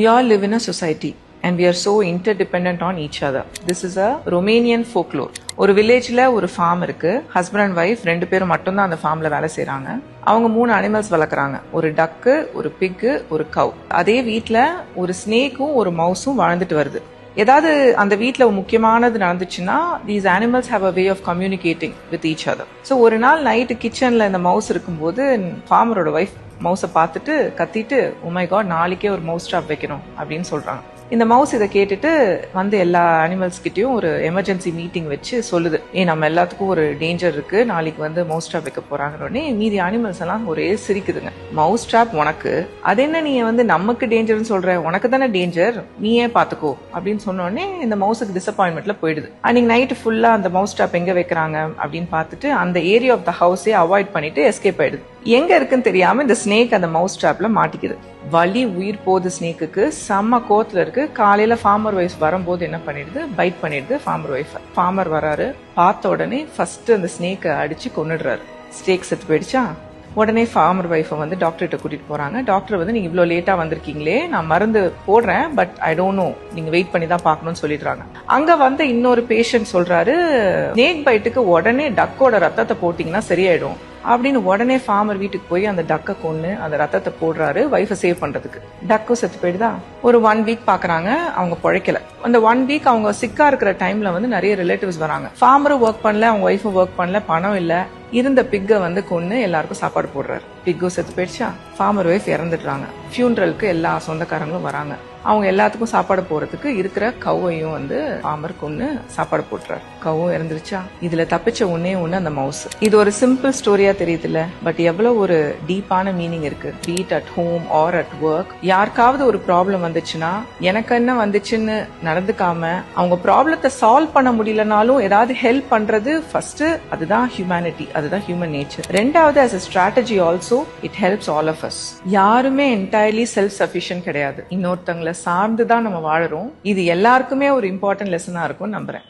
We all live in a society and we are so interdependent on each other. This is a Romanian folklore. ஒரு வில்லேஜ்ல ஒரு form இருக்கு. Husband and wife ரெண்டு பேரும் மட்டும்தான் அந்த ஃபார்ம்ல வேலை செய்யறாங்க. அவங்க 3 அனிமல்ஸ் வளர்க்குறாங்க. ஒரு டக்கு, ஒரு பிக், ஒரு கவ். அதே வீட்ல ஒரு ஸ்னேக்கும் ஒரு மவுஸும் வாழ்ந்துட்டு வருது. ஏதாவது அந்த வீட்டில் முக்கியமானது நடந்துச்சுன்னா these animals have a way of communicating with each other. So ஒரு நாள் நைட்டு கிச்சனில் இந்த மவுஸ் இருக்கும்போது ஃபார்மரோட ஒய்ஃப் மவுஸை பார்த்துட்டு கத்திட்டு, ஓ மை காட், நாளைக்கே ஒரு மவுஸ் ட்ராப் வைக்கணும் அப்படின்னு சொல்றாங்க. இந்த மவுஸ் இதை கேட்டுட்டு வந்து எல்லா அனிமல்ஸ் கிட்டயும் ஒரு எமர்ஜென்சி மீட்டிங் வச்சு சொல்லுது, நம்ம எல்லாத்துக்கும் ஒரு டேஞ்சர் இருக்கு, நாளைக்கு வந்து மவுஸ் ட்ராப் வைக்க போறாங்கன்னே மீதி அனிமல்ஸ் எல்லாம் ஒரே சிரிக்குதுங்க. மவுஸ் ட்ராப் உனக்கு, அது என்ன நீ வந்து நமக்கு டேஞ்சர்னு சொல்ற, உனக்கு தானே டேஞ்சர், நீயே பாத்துக்கோ அப்படின்னு சொன்னோடனே இந்த மவுஸுக்கு டிசப்பாயின்மெண்ட்ல போயிடுது. அன்னைக்கு நைட்டு ஃபுல்லா அந்த மவுஸ் ட்ராப் எங்க வைக்கிறாங்க அப்படின்னு பார்த்துட்டு அந்த ஏரியா ஆஃப் த ஹவுஸே அவாய்ட் பண்ணிட்டு எஸ்கேப் ஆயிடுது. எங்க இருக்குன்னு தெரியாம இந்த ஸ்னேக் அந்த மவுஸ் ட்ராப்ல மாட்டிக்குது. வலி உயிர் போகுது ஸ்னேக்குக்கு, செம்ம கோத்துல இருக்கு. காலையில ஃபார்மர் ஒய்ஃப் வரும்போது என்ன பண்ணிடுது, பைட் பண்ணிடுது ஃபார்மர் ஒய்ஃப். ஃபார்மர் வராரு, பார்த்த உடனே ஃபர்ஸ்ட் அந்த ஸ்னேக்கை அடிச்சு கொன்னுடுறாரு. ஸ்னேக் செத்து போயிடுச்சா. உடனே ஃபார்மர் ஒய்ஃபை வந்து டாக்டர்கிட்ட கூட்டிட்டு போறாங்க. டாக்டர் வந்து நீங்க இவ்வளவு லேட்டா வந்திருக்கீங்களே, நான் மருந்து போடுறேன், பட் ஐ டோன்ட் நோ, நீங்க வெயிட் பண்ணி தான் பாக்கணும்னு சொல்லிடுறாங்க. அங்க வந்து இன்னொரு பேஷண்ட் சொல்றாரு, ஸ்னேக் பைட்டுக்கு உடனே டக்கோட ரத்தத்தை போட்டீங்கன்னா சரியாயிடும் அப்படின்னு. உடனே ஃபார்மர் வீட்டுக்கு போய் அந்த டக்கை கொன்னு அந்த ரத்தத்தை போடுறாரு வைஃபை சேவ் பண்றதுக்கு. டக்கும் செத்து போயிடுதா. ஒரு 1 வீக் பாக்குறாங்க, அவங்க பிழைக்கல. அந்த 1 வீக் அவங்க சிக்கா இருக்கிற டைம்ல வந்து நிறைய ரிலேட்டிவ்ஸ் வராங்க. ஃபார்மரும் ஒர்க் பண்ணல, அவங்க ஒய்ஃபும் ஒர்க் பண்ணல, பணம் இல்ல. இருந்த பிக்கை வந்து கொன்னு எல்லாருக்கும் சாப்பாடு போடுறாரு. பிக்கும் செத்து போயிடுச்சா. Farmer wife இறந்துடுறாங்க. ஃபியூனரலுக்கு எல்லா சொந்தக்காரங்களும் வராங்க. அவங்க எல்லாத்துக்கும் சாப்பாடு போறதுக்கு இருக்கிற கவ்வையும் வந்து ஃபார்மர் கொன்னு சாப்பாடு போட்டுறாரு. கவ்வும் இறந்துருச்சா. இதுல தப்பிச்ச ஒன்னே ஒண்ணு அந்த மவுஸ். இது ஒரு சிம்பிள் ஸ்டோரியா தெரியுதுல்ல, பட் எவ்வளவு ஒரு டீப்பான மீனிங் இருக்கு. Be it at home or at work, யாருக்காவது ஒரு ப்ராப்ளம் வந்துச்சுன்னா எனக்கு என்ன வந்துச்சுன்னு நடந்துக்காம அவங்க ப்ராப்ளத்தை சால்வ் பண்ண முடியலனாலும் ஏதாவது ஹெல்ப் பண்றது ஃபர்ஸ்ட். அதுதான் ஹியூமனிட்டி, அதுதான் ஹியூமன் நேச்சர். ரெண்டாவது, as a strategy also it helps all of us. யாருமே entirely self sufficient கிடையாது. இன்னொருத்தங்களை சார்ந்துதான் நம்ம வாழறோம். இது எல்லாருக்குமே ஒரு இம்பார்ட்டன்ட் லெசனா இருக்கும்னு நம்புறேன்.